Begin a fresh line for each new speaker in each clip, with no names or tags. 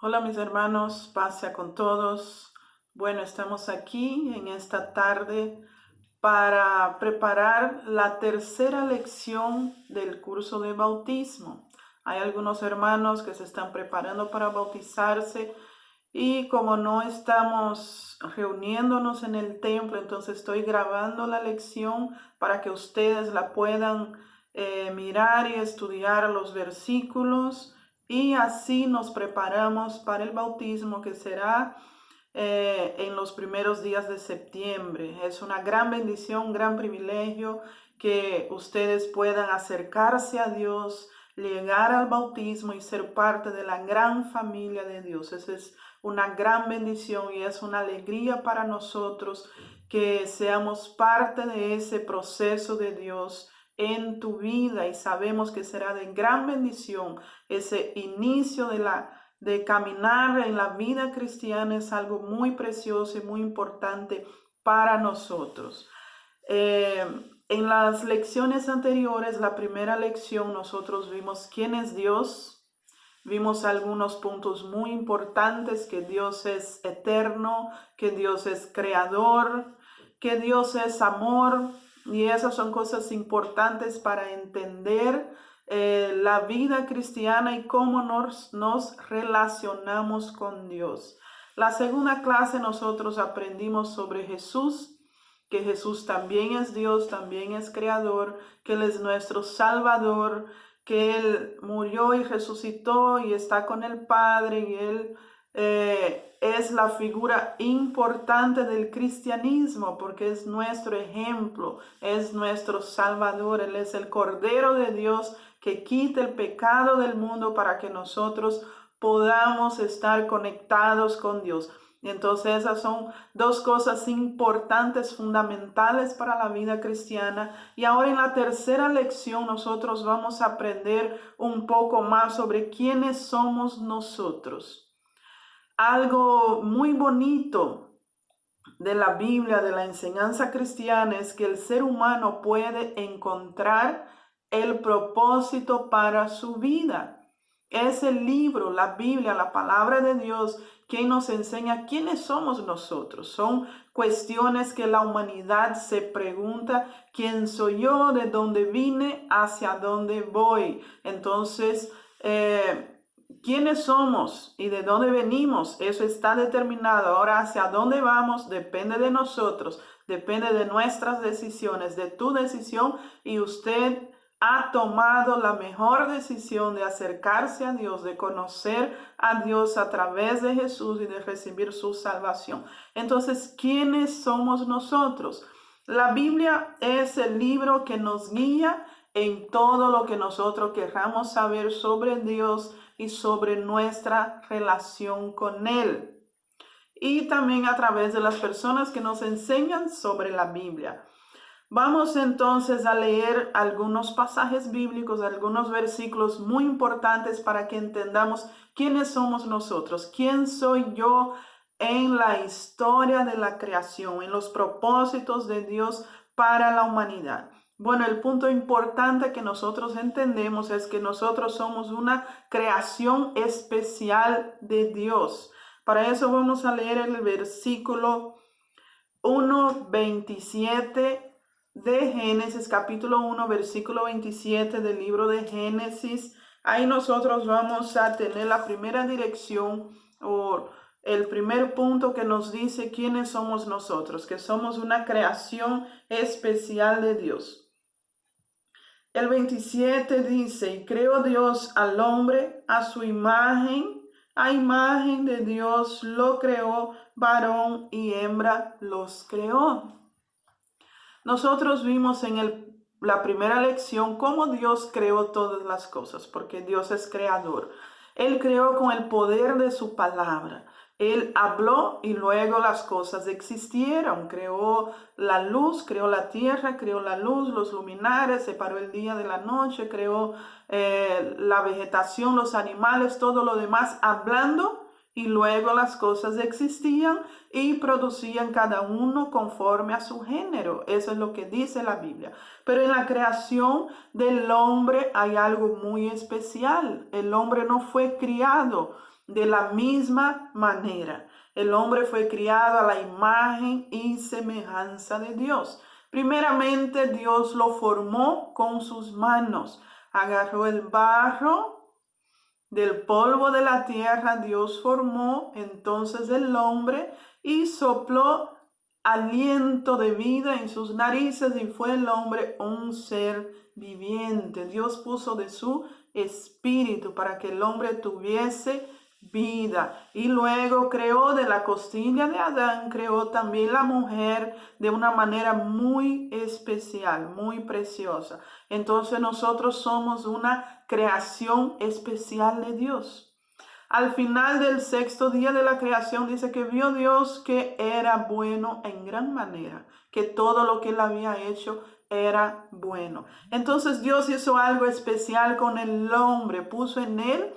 Hola mis hermanos, paz sea con todos. Bueno, estamos aquí en esta tarde para preparar la tercera lección del curso de bautismo. Hay algunos hermanos que se están preparando para bautizarse y como no estamos reuniéndonos en el templo, entonces estoy grabando la lección para que ustedes la puedan mirar y estudiar los versículos y así nos preparamos para el bautismo que será en los primeros días de septiembre. Es una gran bendición, un gran privilegio que ustedes puedan acercarse a Dios, llegar al bautismo y ser parte de la gran familia de Dios. Esa es una gran bendición y es una alegría para nosotros que seamos parte de ese proceso de Dios en tu vida, y sabemos que será de gran bendición. Ese inicio de caminar en la vida cristiana es algo muy precioso y muy importante para nosotros. En las lecciones anteriores, la primera lección, nosotros vimos quién es Dios. Vimos algunos puntos muy importantes: que Dios es eterno, que Dios es creador, que Dios es amor, y esas son cosas importantes para entender la vida cristiana y cómo nos relacionamos con Dios. La segunda clase nosotros aprendimos sobre Jesús, que Jesús también es Dios, también es creador, que Él es nuestro Salvador, que Él murió y resucitó y está con el Padre, y Él es la figura importante del cristianismo porque es nuestro ejemplo, es nuestro Salvador. Él es el Cordero de Dios que quita el pecado del mundo para que nosotros podamos estar conectados con Dios. Entonces esas son dos cosas importantes, fundamentales para la vida cristiana. Y ahora en la tercera lección nosotros vamos a aprender un poco más sobre quiénes somos nosotros. Algo muy bonito de la Biblia, de la enseñanza cristiana, es que el ser humano puede encontrar el propósito para su vida. Es el libro, la Biblia, la palabra de Dios, que nos enseña quiénes somos nosotros. Son cuestiones que la humanidad se pregunta: ¿quién soy yo? ¿De dónde vine? ¿Hacia dónde voy? Entonces, quiénes somos y de dónde venimos, eso está determinado. Ahora, hacia dónde vamos depende de nosotros, depende de nuestras decisiones, de tu decisión, y usted ha tomado la mejor decisión de acercarse a Dios, de conocer a Dios a través de Jesús y de recibir su salvación. Entonces, ¿quiénes somos nosotros? La Biblia es el libro que nos guía en todo lo que nosotros queramos saber sobre Dios y sobre nuestra relación con Él. Y también a través de las personas que nos enseñan sobre la Biblia. Vamos entonces a leer algunos pasajes bíblicos, algunos versículos muy importantes para que entendamos quiénes somos nosotros, quién soy yo en la historia de la creación, en los propósitos de Dios para la humanidad. Bueno, el punto importante que nosotros entendemos es que nosotros somos una creación especial de Dios. Para eso vamos a leer el versículo 1:27 de Génesis, capítulo 1, versículo 27 del libro de Génesis. Ahí nosotros vamos a tener la primera dirección, o el primer punto que nos dice quiénes somos nosotros, que somos una creación especial de Dios. El 27 dice: y creó Dios al hombre a su imagen, a imagen de Dios lo creó, varón y hembra los creó. Nosotros vimos en la primera lección cómo Dios creó todas las cosas, porque Dios es creador. Él creó con el poder de su palabra. Él habló y luego las cosas existieron. Creó la luz, creó la tierra, creó la luz, los luminares, separó el día de la noche, creó la vegetación, los animales, todo lo demás, hablando, y luego las cosas existían y producían cada uno conforme a su género. Eso es lo que dice la Biblia. Pero en la creación del hombre hay algo muy especial. El hombre no fue criado De la misma manera, el hombre fue criado a la imagen y semejanza de Dios. Primeramente, Dios lo formó con sus manos. Agarró el barro del polvo de la tierra, Dios formó entonces el hombre y sopló aliento de vida en sus narices y fue el hombre un ser viviente. Dios puso de su espíritu para que el hombre tuviese vida. Y luego creó de la costilla de Adán, creó también la mujer de una manera muy especial, muy preciosa. Entonces nosotros somos una creación especial de Dios. Al final del sexto día de la creación dice que vio Dios que era bueno en gran manera, que todo lo que él había hecho era bueno. Entonces Dios hizo algo especial con el hombre, puso en él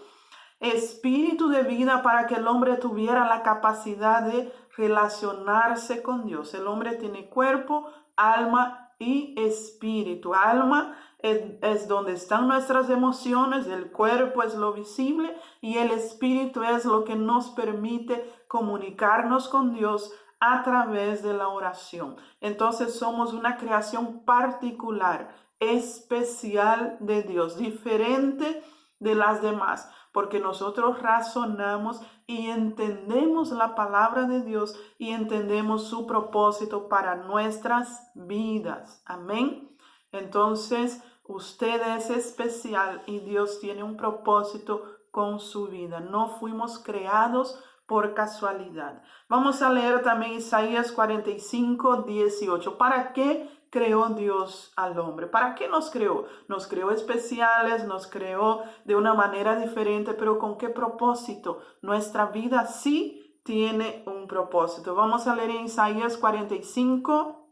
espíritu de vida para que el hombre tuviera la capacidad de relacionarse con Dios. El hombre tiene cuerpo, alma y espíritu. Alma es donde están nuestras emociones, el cuerpo es lo visible y el espíritu es lo que nos permite comunicarnos con Dios a través de la oración. Entonces somos una creación particular, especial de Dios, diferente de las demás, porque nosotros razonamos y entendemos la palabra de Dios y entendemos su propósito para nuestras vidas. Amén. Entonces, usted es especial y Dios tiene un propósito con su vida. No fuimos creados por casualidad. Vamos a leer también Isaías 45:18. ¿Para qué creó Dios al hombre? ¿Para qué nos creó? Nos creó especiales, nos creó de una manera diferente, pero ¿con qué propósito? Nuestra vida sí tiene un propósito. Vamos a leer en Isaías 45,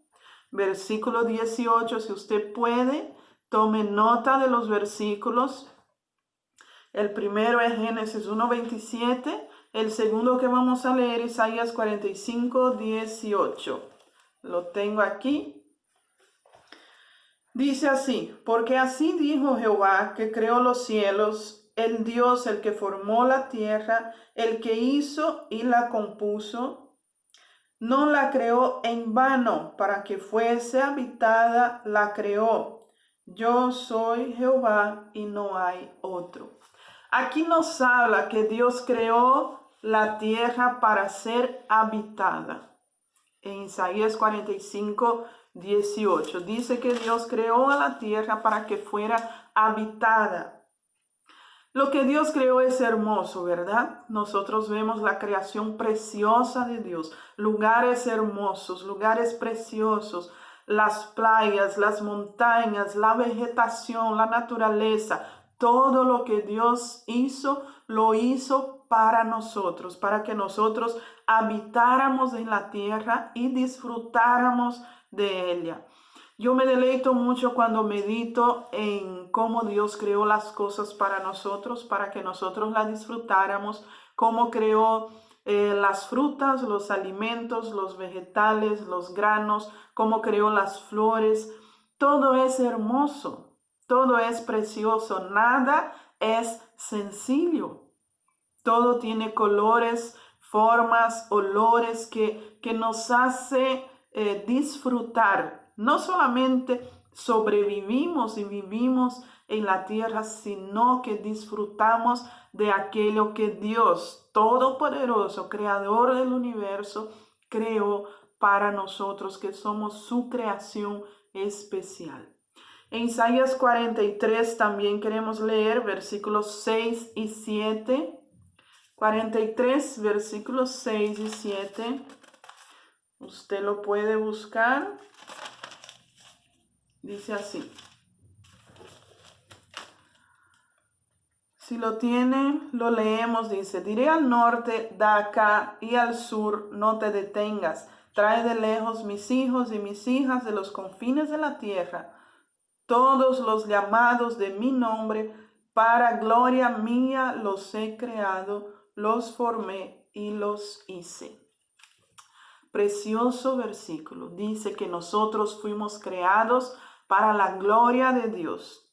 versículo 18. Si usted puede, tome nota de los versículos. El primero es Génesis 1:27. El segundo que vamos a leer es Isaías 45:18. Lo tengo aquí. Dice así: porque así dijo Jehová, que creó los cielos, el Dios, el que formó la tierra, el que hizo y la compuso, no la creó en vano, para que fuese habitada, la creó. Yo soy Jehová y no hay otro. Aquí nos habla que Dios creó la tierra para ser habitada. En Isaías 45:18 dice que Dios creó a la tierra para que fuera habitada. Lo que Dios creó es hermoso, ¿verdad? Nosotros vemos la creación preciosa de Dios, lugares hermosos, lugares preciosos, las playas, las montañas, la vegetación, la naturaleza. Todo lo que Dios hizo, lo hizo para nosotros, para que nosotros habitáramos en la tierra y disfrutáramos de ella. Yo me deleito mucho cuando medito en cómo Dios creó las cosas para nosotros, para que nosotros las disfrutáramos, cómo creó las frutas, los alimentos, los vegetales, los granos, cómo creó las flores. Todo es hermoso, todo es precioso, nada es sencillo. Todo tiene colores, formas, olores que nos hace disfrutar. No solamente sobrevivimos y vivimos en la tierra, sino que disfrutamos de aquello que Dios Todopoderoso, Creador del universo, creó para nosotros, que somos su creación especial. En Isaías 43 también queremos leer versículos 6 y 7. 43, versículos 6 y 7. Usted lo puede buscar. Dice así: si lo tiene, lo leemos. Dice: diré al norte, da acá, y al sur, no te detengas. Trae de lejos mis hijos y mis hijas de los confines de la tierra, todos los llamados de mi nombre, para gloria mía los he creado, los formé y los hice. Precioso versículo. Dice que nosotros fuimos creados para la gloria de Dios.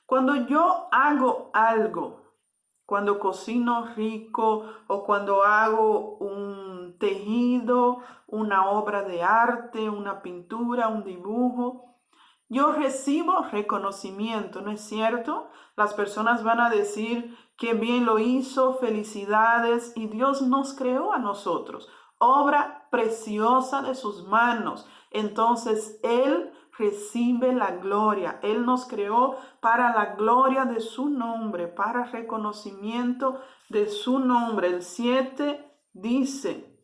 Cuando yo hago algo, cuando cocino rico o cuando hago un tejido, una obra de arte, una pintura, un dibujo. Yo recibo reconocimiento, ¿no es cierto? Las personas van a decir que bien lo hizo, felicidades, y Dios nos creó a nosotros, obra preciosa de sus manos. Entonces Él recibe la gloria. Él nos creó para la gloria de su nombre, para reconocimiento de su nombre. El 7 dice: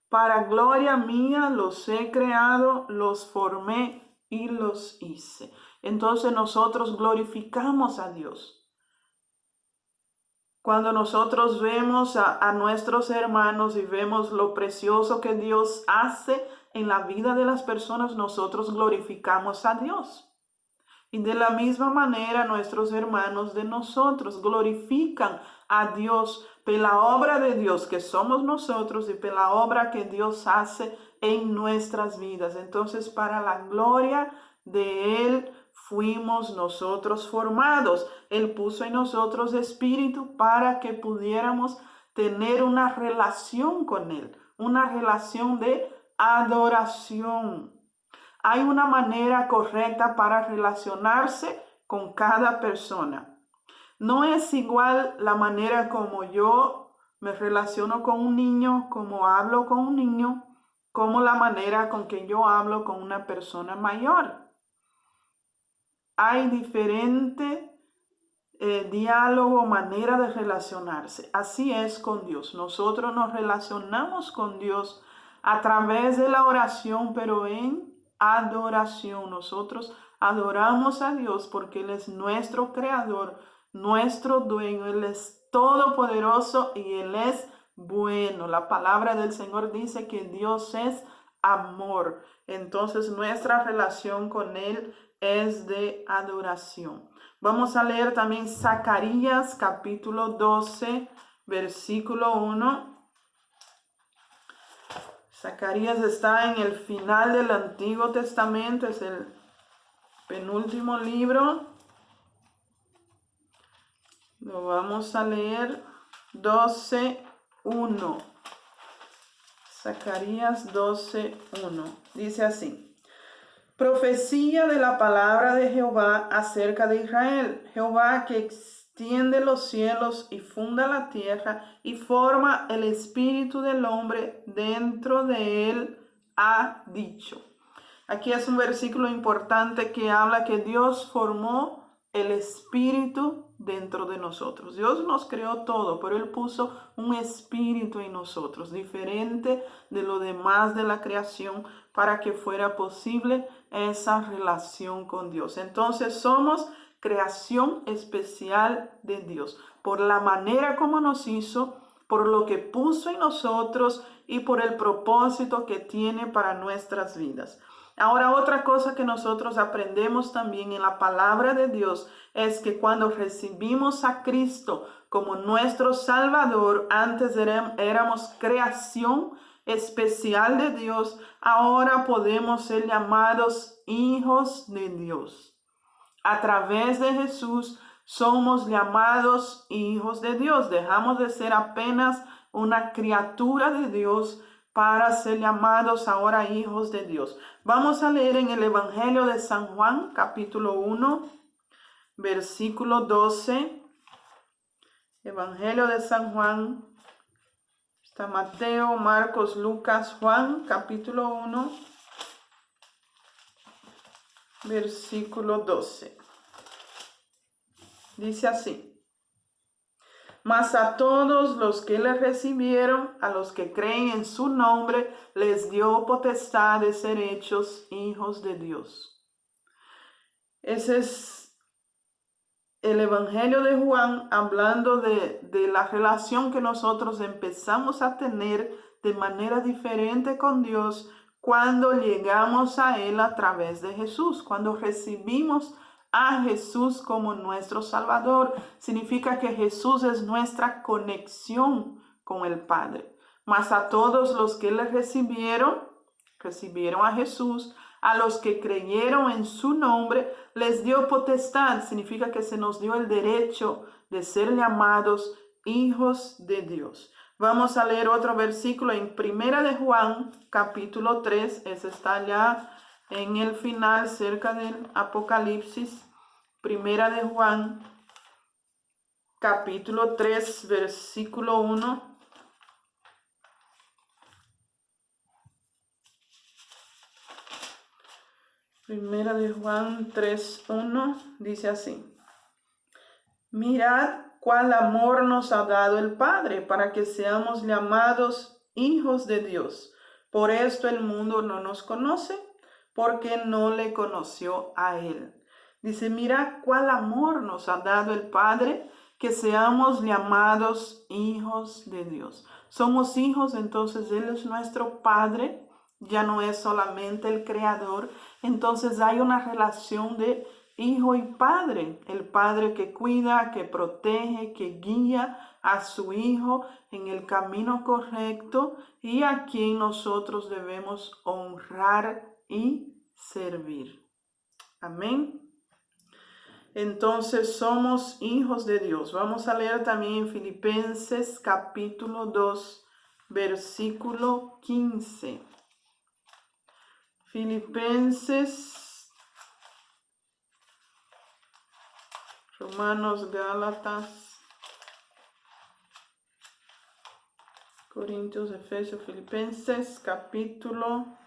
para gloria mía los he creado, los formé y los hice. Entonces nosotros glorificamos a Dios. Cuando nosotros vemos a nuestros hermanos y vemos lo precioso que Dios hace en la vida de las personas, nosotros glorificamos a Dios. Y de la misma manera nuestros hermanos de nosotros glorifican a Dios por la obra de Dios que somos nosotros y por la obra que Dios hace en nuestras vidas. Entonces, para la gloria de Él fuimos nosotros formados. Él puso en nosotros espíritu para que pudiéramos tener una relación con Él, una relación de adoración. Hay una manera correcta para relacionarse con cada persona. No es igual la manera como yo me relaciono con un niño, como hablo con un niño, como la manera con que yo hablo con una persona mayor. Hay diferente diálogo, manera de relacionarse. Así es con Dios. Nosotros nos relacionamos con Dios a través de la oración, pero en adoración. Nosotros adoramos a Dios porque Él es nuestro creador, nuestro dueño. Él es todopoderoso y Él es bueno. La palabra del Señor dice que Dios es amor. Entonces nuestra relación con Él es de adoración. Vamos a leer también Zacarías capítulo 12, versículo 1. Zacarías está en el final del Antiguo Testamento, es el penúltimo libro. Lo vamos a leer 12:1. Zacarías 12:1. Dice así: profecía de la palabra de Jehová acerca de Israel. Jehová, que extiende los cielos y funda la tierra y forma el espíritu del hombre dentro de él, ha dicho. Aquí es un versículo importante que habla que Dios formó el espíritu dentro de nosotros. Dios nos creó todo, pero Él puso un espíritu en nosotros, diferente de lo demás de la creación, para que fuera posible esa relación con Dios. Entonces somos creación especial de Dios, por la manera como nos hizo, por lo que puso en nosotros y por el propósito que tiene para nuestras vidas. Ahora, otra cosa que nosotros aprendemos también en la palabra de Dios es que cuando recibimos a Cristo como nuestro Salvador, antes éramos creación especial de Dios, ahora podemos ser llamados hijos de Dios. A través de Jesús somos llamados hijos de Dios. Dejamos de ser apenas una criatura de Dios para ser llamados ahora hijos de Dios. Vamos a leer en el Evangelio de San Juan, capítulo 1, versículo 12. Evangelio de San Juan. Está Mateo, Marcos, Lucas, Juan, capítulo 1, versículo 12. Dice así: mas a todos los que le recibieron, a los que creen en su nombre, les dio potestad de ser hechos hijos de Dios. Ese es el Evangelio de Juan, hablando de la relación que nosotros empezamos a tener de manera diferente con Dios cuando llegamos a Él a través de Jesús, cuando recibimos a Jesús como nuestro Salvador. Significa que Jesús es nuestra conexión con el Padre. Mas a todos los que le recibieron a Jesús, a los que creyeron en su nombre, les dio potestad. Significa que se nos dio el derecho de ser llamados hijos de Dios. Vamos a leer otro versículo en Primera de Juan, capítulo 3. Ese está ya en el final, cerca del Apocalipsis. Primera de Juan, capítulo 3, versículo 1. Primera de Juan 3:1 dice así: mirad cuál amor nos ha dado el Padre para que seamos llamados hijos de Dios. Por esto el mundo no nos conoce, porque no le conoció a Él. Dice, mirad cuál amor nos ha dado el Padre, que seamos llamados hijos de Dios. Somos hijos, entonces Él es nuestro Padre, ya no es solamente el Creador. Entonces hay una relación de hijo y padre, el padre que cuida, que protege, que guía a su hijo en el camino correcto y a quien nosotros debemos honrar y servir. Amén. Entonces somos hijos de Dios. Vamos a leer también en Filipenses capítulo 2, versículo 15. Filipenses, Romanos, Gálatas, Corintios, Efesios, Filipenses, capítulo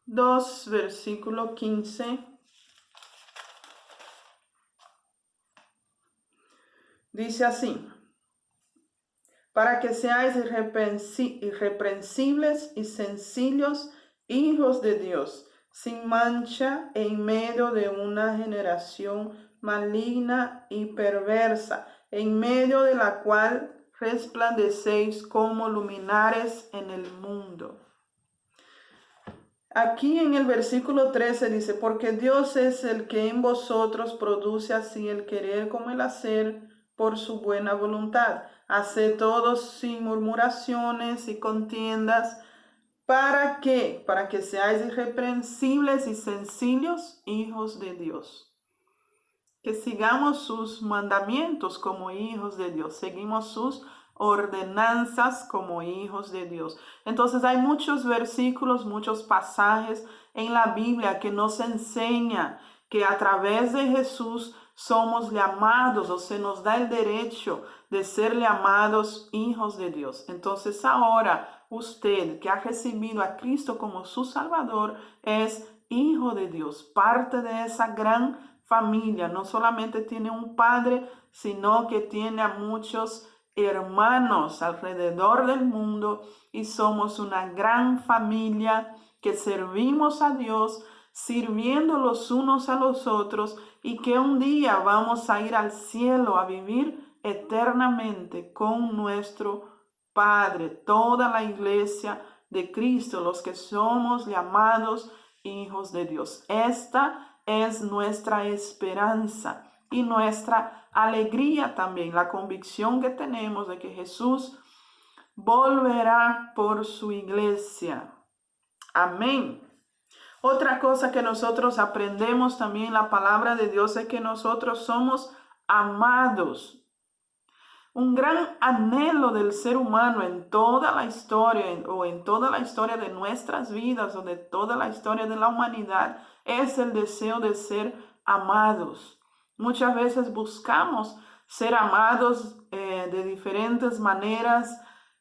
2, versículo 15. Dice así: para que seáis irreprensibles y sencillos, hijos de Dios, sin mancha en medio de una generación maligna y perversa, en medio de la cual resplandecéis como luminares en el mundo. Aquí en el versículo 13 dice, porque Dios es el que en vosotros produce así el querer como el hacer por su buena voluntad. Haced todos sin murmuraciones y contiendas. ¿Para qué? Para que seáis irreprensibles y sencillos, hijos de Dios. Que sigamos sus mandamientos como hijos de Dios. Seguimos sus ordenanzas como hijos de Dios. Entonces hay muchos versículos, muchos pasajes en la Biblia que nos enseña que a través de Jesús somos llamados o se nos da el derecho de ser llamados hijos de Dios. Entonces ahora usted que ha recibido a Cristo como su Salvador es hijo de Dios, parte de esa gran familia. No solamente tiene un padre, sino que tiene a muchos hermanos alrededor del mundo y somos una gran familia que servimos a Dios, sirviendo los unos a los otros y que un día vamos a ir al cielo a vivir eternamente con nuestro Padre, toda la iglesia de Cristo, los que somos llamados hijos de Dios. Esta es nuestra esperanza y nuestra alegría también, la convicción que tenemos de que Jesús volverá por su iglesia. Amén. Otra cosa que nosotros aprendemos también en la palabra de Dios es que nosotros somos amados. Un gran anhelo del ser humano en toda la historia o en toda la historia de nuestras vidas o de toda la historia de la humanidad es el deseo de ser amados. Muchas veces buscamos ser amados de diferentes maneras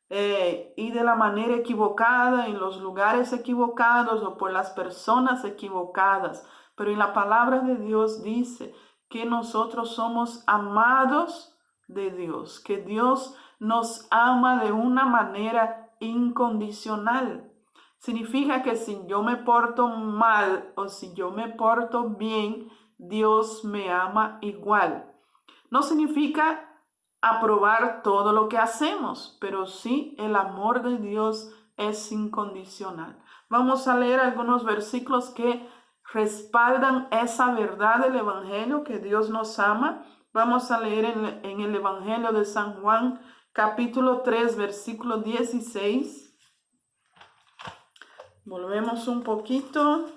y de la manera equivocada, en los lugares equivocados o por las personas equivocadas. Pero en la palabra de Dios dice que nosotros somos amados de Dios, que Dios nos ama de una manera incondicional. Significa que si yo me porto mal o si yo me porto bien, Dios me ama igual. No significa aprobar todo lo que hacemos, pero sí el amor de Dios es incondicional. Vamos a leer algunos versículos que respaldan esa verdad del Evangelio, que Dios nos ama. Vamos a leer en el Evangelio de San Juan, capítulo 3, versículo 16. Volvemos un poquito.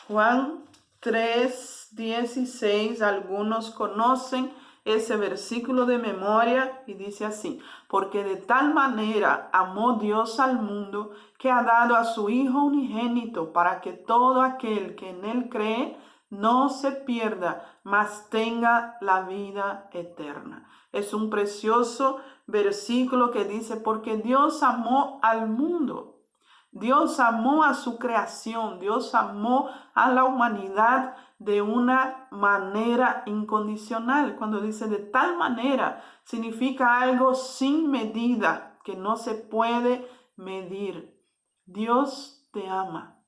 Juan 3, 16. Algunos conocen ese versículo de memoria y dice así: porque de tal manera amó Dios al mundo que ha dado a su Hijo unigénito para que todo aquel que en él cree no se pierda, mas tenga la vida eterna. Es un precioso versículo que dice, porque Dios amó al mundo. Dios amó a su creación, Dios amó a la humanidad de una manera incondicional. Cuando dice de tal manera, significa algo sin medida, que no se puede medir. Dios te ama.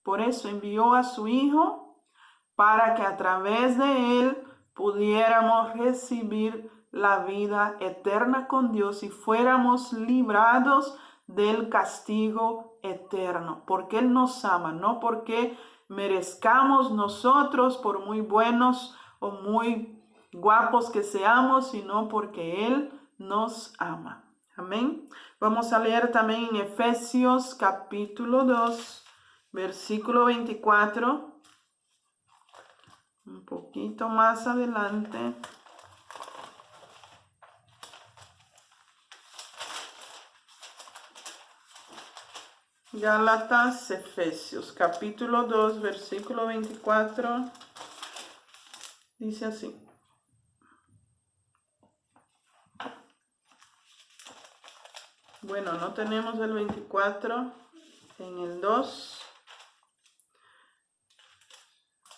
Por eso envió a su Hijo para que a través de él pudiéramos recibir la vida eterna con Dios y fuéramos librados del castigo eterno, porque Él nos ama, no porque merezcamos nosotros, por muy buenos o muy guapos que seamos, sino porque Él nos ama. Amén. Vamos a leer también en Efesios capítulo 2, versículo 24. Un poquito más adelante. Gálatas, Efesios, capítulo 2, versículo 24. Dice así. Bueno, no tenemos el 24 en el 2.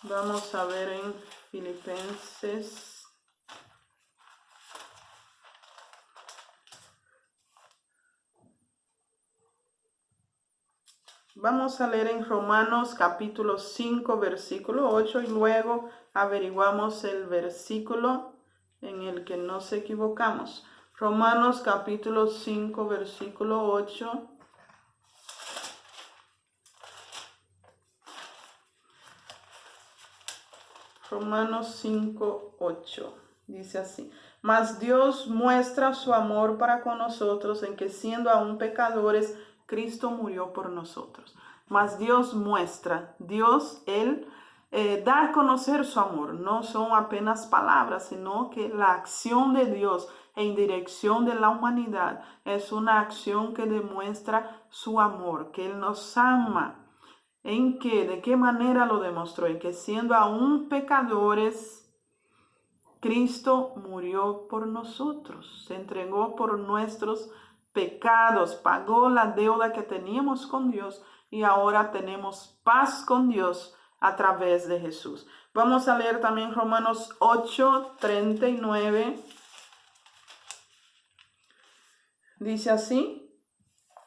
Vamos a ver en Filipenses. Vamos a leer en Romanos capítulo 5, versículo 8 y luego averiguamos el versículo en el que nos equivocamos. Romanos capítulo 5, versículo 8. Romanos 5, 8. Dice así: mas Dios muestra su amor para con nosotros en que siendo aún pecadores, Cristo murió por nosotros. Mas Dios muestra, Dios, Él da a conocer su amor. No son apenas palabras, sino que la acción de Dios en dirección de la humanidad es una acción que demuestra su amor, que Él nos ama. ¿En qué? ¿De qué manera lo demostró? En que siendo aún pecadores, Cristo murió por nosotros, se entregó por nuestros pecados, pagó la deuda que teníamos con Dios y ahora tenemos paz con Dios a través de Jesús. Vamos a leer también Romanos 8, 39. Dice así: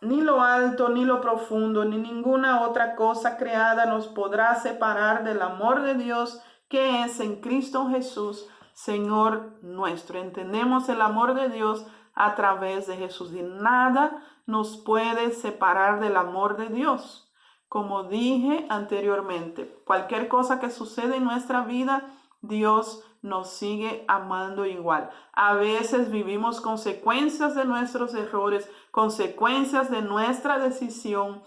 ni lo alto, ni lo profundo, ni ninguna otra cosa creada nos podrá separar del amor de Dios que es en Cristo Jesús, Señor nuestro. Entendemos el amor de Dios a través de Jesús y nada nos puede separar del amor de Dios. Como dije anteriormente, cualquier cosa que sucede en nuestra vida, Dios nos sigue amando igual. A veces vivimos consecuencias de nuestros errores, consecuencias de nuestra decisión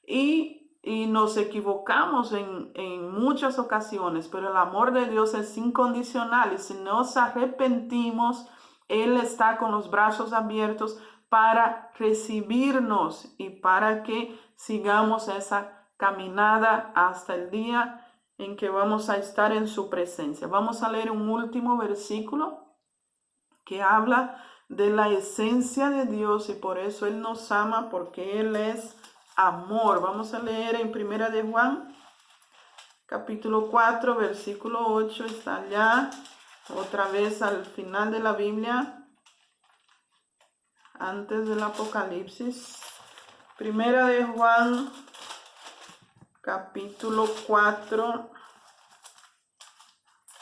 y nos equivocamos en muchas ocasiones, pero el amor de Dios es incondicional y si nos arrepentimos, Él está con los brazos abiertos para recibirnos y para que sigamos esa caminada hasta el día en que vamos a estar en su presencia. Vamos a leer un último versículo que habla de la esencia de Dios y por eso Él nos ama, porque Él es amor. Vamos a leer en Primera de Juan, capítulo 4, versículo 8. Está allá, otra vez al final de la Biblia, antes del Apocalipsis. Primera de Juan, capítulo 4,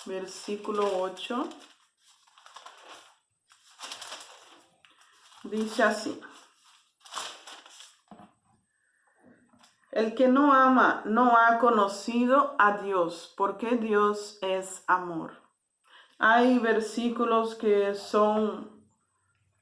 versículo 8. Dice así: el que no ama no ha conocido a Dios, porque Dios es amor. Hay versículos que son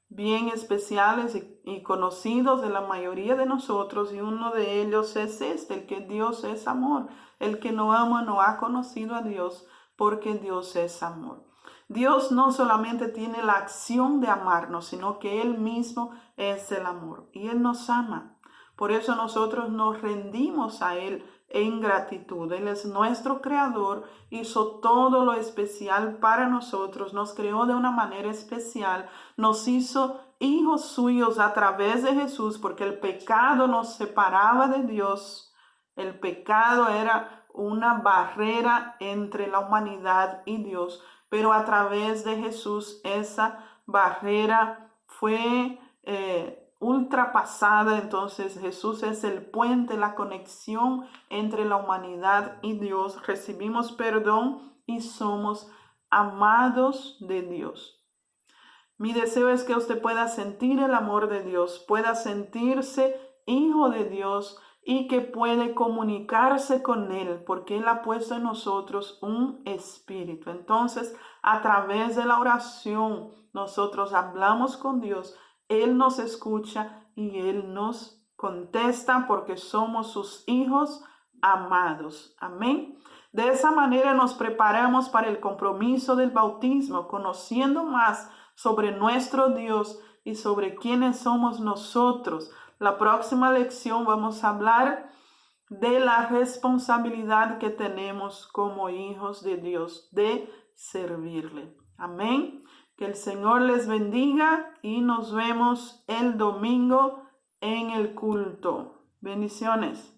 bien especiales y conocidos de la mayoría de nosotros, y uno de ellos es este: el que Dios es amor. El que no ama no ha conocido a Dios, porque Dios es amor. Dios no solamente tiene la acción de amarnos, sino que Él mismo es el amor y Él nos ama. Por eso nosotros nos rendimos a Él en gratitud. Él es nuestro creador, hizo todo lo especial para nosotros, nos creó de una manera especial, nos hizo hijos suyos a través de Jesús, porque el pecado nos separaba de Dios. El pecado era una barrera entre la humanidad y Dios, pero a través de Jesús esa barrera fue ultrapasada. Entonces Jesús es el puente, la conexión entre la humanidad y Dios. Recibimos perdón y somos amados de Dios. Mi deseo es que usted pueda sentir el amor de Dios, pueda sentirse hijo de Dios y que puede comunicarse con Él, porque Él ha puesto en nosotros un espíritu. Entonces, a través de la oración, nosotros hablamos con Dios, Él nos escucha y Él nos contesta porque somos sus hijos amados. Amén. De esa manera nos preparamos para el compromiso del bautismo, conociendo más sobre nuestro Dios y sobre quiénes somos nosotros. La próxima lección vamos a hablar de la responsabilidad que tenemos como hijos de Dios de servirle. Amén. Que el Señor les bendiga y nos vemos el domingo en el culto. Bendiciones.